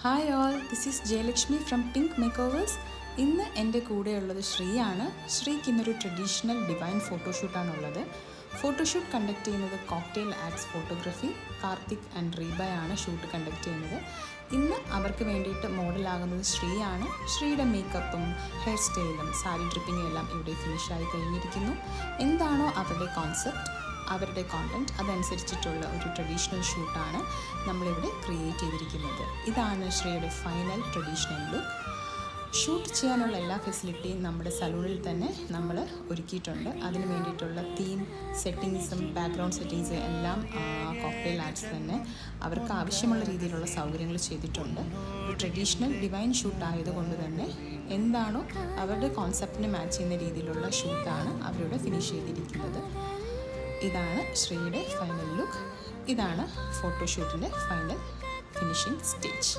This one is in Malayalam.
Hi all, this is Jayalakshmi from pink makeovers. ഇന്ന് എൻ്റെ കൂടെയുള്ളത് ശ്രീയാണ്. ശ്രീക്ക് ഇന്നൊരു ട്രഡീഷണൽ ഡിവൈൻ ഫോട്ടോഷൂട്ടാണുള്ളത്. ഫോട്ടോഷൂട്ട് കണ്ടക്ട് ചെയ്യുന്നത് cocktail arts photography. Karthik and റീബയാണ് ഷൂട്ട് കണ്ടക്ട് ചെയ്യുന്നത്. ഇന്ന് അവർക്ക് വേണ്ടിയിട്ട് മോഡലാകുന്നത് ശ്രീയാണ്. ശ്രീയുടെ മേക്കപ്പും ഹെയർ സ്റ്റൈലും സാരി ഡ്രിപ്പിങ്ങും എല്ലാം ഇവിടെ ഫിനിഷായി കഴിഞ്ഞിരിക്കുന്നു. എന്താണോ അവരുടെ കോൺസെപ്റ്റ്, അവരുടെ കോണ്ടൻറ്റ് അതനുസരിച്ചിട്ടുള്ള ഒരു ട്രഡീഷണൽ ഷൂട്ടാണ് നമ്മളിവിടെ ക്രിയേറ്റ് ചെയ്തിരിക്കുന്നത്. ഇതാണ് ശ്രീയുടെ ഫൈനൽ ട്രഡീഷണൽ ലുക്ക്. ഷൂട്ട് ചെയ്യാനുള്ള എല്ലാ ഫെസിലിറ്റിയും നമ്മുടെ സലൂണിൽ തന്നെ നമ്മൾ ഒരുക്കിയിട്ടുണ്ട്. അതിന് വേണ്ടിയിട്ടുള്ള തീം സെറ്റിങ്സും ബാക്ക്ഗ്രൗണ്ട് സെറ്റിങ്സും എല്ലാം കോക്ടെയിൽ ആർട്സ് തന്നെ അവർക്ക് ആവശ്യമുള്ള രീതിയിലുള്ള സൗകര്യങ്ങൾ ചെയ്തിട്ടുണ്ട്. ഒരു ട്രഡീഷണൽ ഡിവൈൻ ഷൂട്ട് ആയതുകൊണ്ട് തന്നെ എന്താണോ അവരുടെ കോൺസെപ്റ്റിന് മാച്ച് ചെയ്യുന്ന രീതിയിലുള്ള ഷൂട്ടാണ് അവരിവിടെ ഫിനിഷ് ചെയ്തിരിക്കുന്നത്. ഇതാണ് ശ്രീയുടെ ഫൈനൽ ലുക്ക്. ഇതാണ് ഫോട്ടോഷൂട്ടിൻ്റെ ഫൈനൽ ഫിനിഷിംഗ് സ്റ്റേജ്.